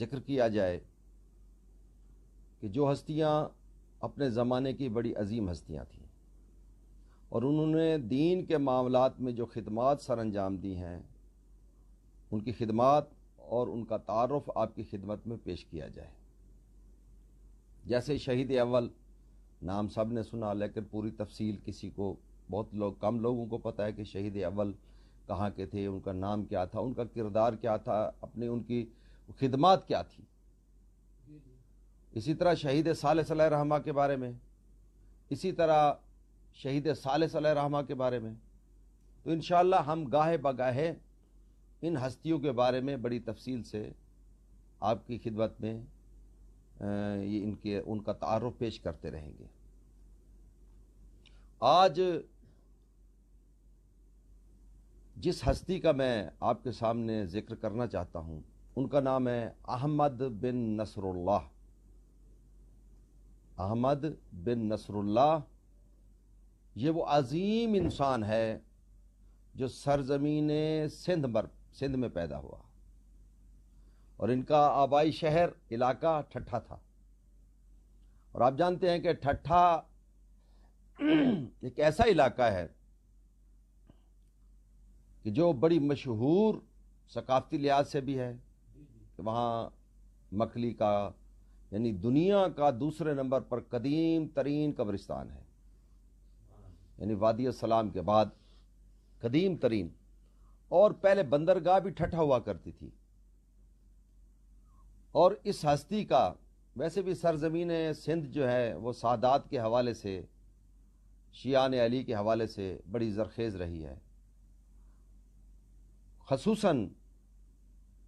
ذکر کیا جائے کہ جو ہستیاں اپنے زمانے کی بڑی عظیم ہستیاں تھیں اور انہوں نے دین کے معاملات میں جو خدمات سر انجام دی ہیں، ان کی خدمات اور ان کا تعارف آپ کی خدمت میں پیش کیا جائے۔ جیسے شہید اول، نام سب نے سنا لیکن پوری تفصیل کسی کو، کم لوگوں کو پتہ ہے کہ شہید اول کہاں کے تھے، ان کا نام کیا تھا، ان کا کردار کیا تھا، ان کی خدمات کیا تھی۔ اسی طرح شہید ثالث علیہ رحمہ کے بارے میں، اسی طرح شہید ثالث علیہ رحمہ کے بارے میں، تو انشاءاللہ ہم گاہے بگاہے ان ہستیوں کے بارے میں بڑی تفصیل سے آپ کی خدمت میں ان کا تعارف پیش کرتے رہیں گے۔ آج جس ہستی کا میں آپ کے سامنے ذکر کرنا چاہتا ہوں ان کا نام ہے احمد بن نصر اللہ۔ احمد بن نصر اللہ یہ وہ عظیم انسان ہے جو سرزمین سندھ میں پیدا ہوا، اور ان کا آبائی شہر علاقہ ٹھٹھا تھا۔ اور آپ جانتے ہیں کہ ٹھٹھا ایک ایسا علاقہ ہے کہ جو بڑی مشہور ثقافتی لحاظ سے بھی ہے کہ وہاں مکھلی کا یعنی دنیا کا دوسرے نمبر پر قدیم ترین قبرستان ہے، یعنی وادی السلام کے بعد قدیم ترین، اور پہلے بندرگاہ بھی ٹھٹھا ہوا کرتی تھی۔ اور اس ہستی کا ویسے بھی سرزمین سندھ جو ہے وہ سادات کے حوالے سے، شیعان علی کے حوالے سے بڑی زرخیز رہی ہے، خصوصاً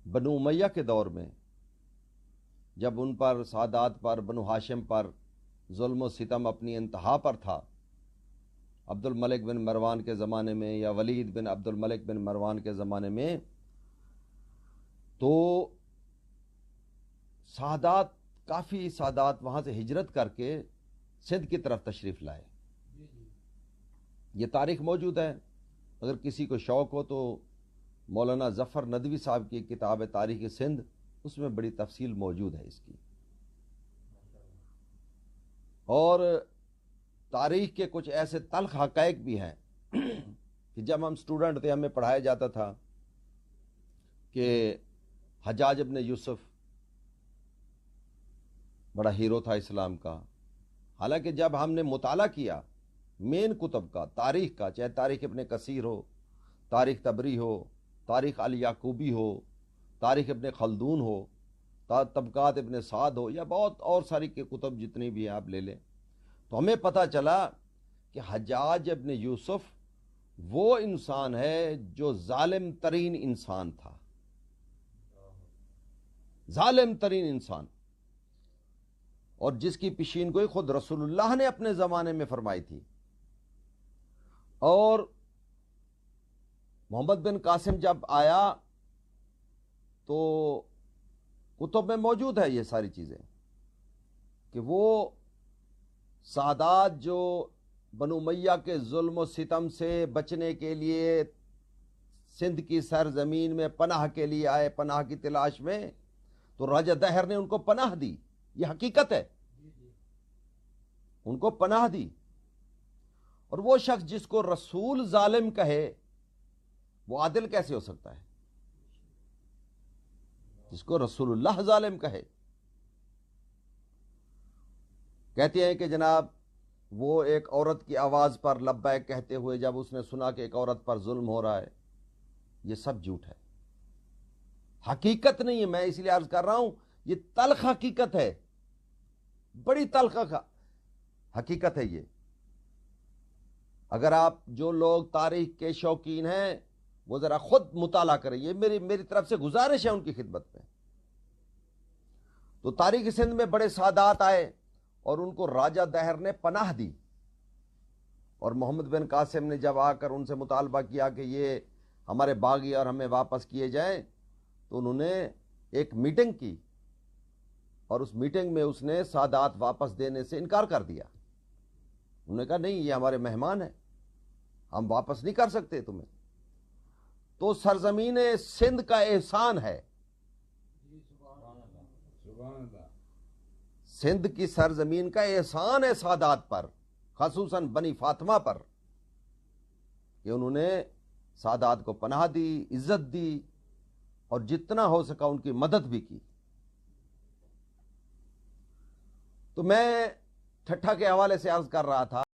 بنو امیہ کے دور میں جب ان پر، سادات پر، بنو ہاشم پر ظلم و ستم اپنی انتہا پر تھا، عبد الملک بن مروان کے زمانے میں یا ولید بن عبد الملک بن مروان کے زمانے میں، تو کافی سادات وہاں سے ہجرت کر کے سندھ کی طرف تشریف لائے۔ یہ تاریخ موجود ہے، اگر کسی کو شوق ہو تو مولانا ظفر ندوی صاحب کی کتاب ہے تاریخ سندھ، اس میں بڑی تفصیل موجود ہے اس کی۔ اور تاریخ کے کچھ ایسے تلخ حقائق بھی ہیں کہ جب ہم سٹوڈنٹ تھے ہمیں پڑھایا جاتا تھا کہ حجاج ابن یوسف بڑا ہیرو تھا اسلام کا، حالانکہ جب ہم نے مطالعہ کیا مین کتب کا، تاریخ کا، چاہے تاریخ ابن کثیر ہو، تاریخ طبری ہو، تاریخ الیعقوبی ہو، تاریخ ابن خلدون ہو، طبقات ابن سعد ہو، یا بہت اور ساری کے کتب جتنی بھی آپ لے لیں، تو ہمیں پتہ چلا کہ حجاج ابن یوسف وہ انسان ہے جو ظالم ترین انسان تھا، ظالم ترین انسان، اور جس کی پیشین گوئی خود رسول اللہ نے اپنے زمانے میں فرمائی تھی۔ اور محمد بن قاسم جب آیا تو کتب میں موجود ہے یہ ساری چیزیں کہ وہ سادات جو بنو امیہ کے ظلم و ستم سے بچنے کے لیے سندھ کی سرزمین میں پناہ کے لیے آئے، پناہ کی تلاش میں، تو راجہ دہر نے ان کو پناہ دی، یہ حقیقت ہے، ان کو پناہ دی۔ اور وہ شخص جس کو رسول ظالم کہے وہ عادل کیسے ہو سکتا ہے؟ جس کو رسول اللہ ظالم کہے، کہتے ہیں کہ جناب وہ ایک عورت کی آواز پر لبیک کہتے ہوئے جب اس نے سنا کہ ایک عورت پر ظلم ہو رہا ہے، یہ سب جھوٹ ہے، حقیقت نہیں ہے۔ میں اس لیے عرض کر رہا ہوں یہ تلخ حقیقت ہے، بڑی تلخ حقیقت ہے یہ۔ اگر آپ جو لوگ تاریخ کے شوقین ہیں وہ ذرا خود مطالعہ کریں، یہ میری طرف سے گزارش ہے ان کی خدمت میں۔ تو تاریخ سندھ میں بڑے سادات آئے اور ان کو راجہ دہر نے پناہ دی، اور محمد بن قاسم نے جب آ کر ان سے مطالبہ کیا کہ یہ ہمارے باغی اور ہمیں واپس کیے جائیں، تو انہوں نے ایک میٹنگ کی، اور اس میٹنگ میں اس نے سادات واپس دینے سے انکار کر دیا۔ انہوں نے کہا نہیں، یہ ہمارے مہمان ہیں، ہم واپس نہیں کر سکتے تمہیں۔ تو سرزمین سندھ کا احسان ہے سندھ کی سرزمین کا احسان ہے سادات پر، خصوصاً بنی فاطمہ پر، کہ انہوں نے سادات کو پناہ دی، عزت دی، اور جتنا ہو سکا ان کی مدد بھی کی۔ تو میں ٹھٹھا کے حوالے سے عرض کر رہا تھا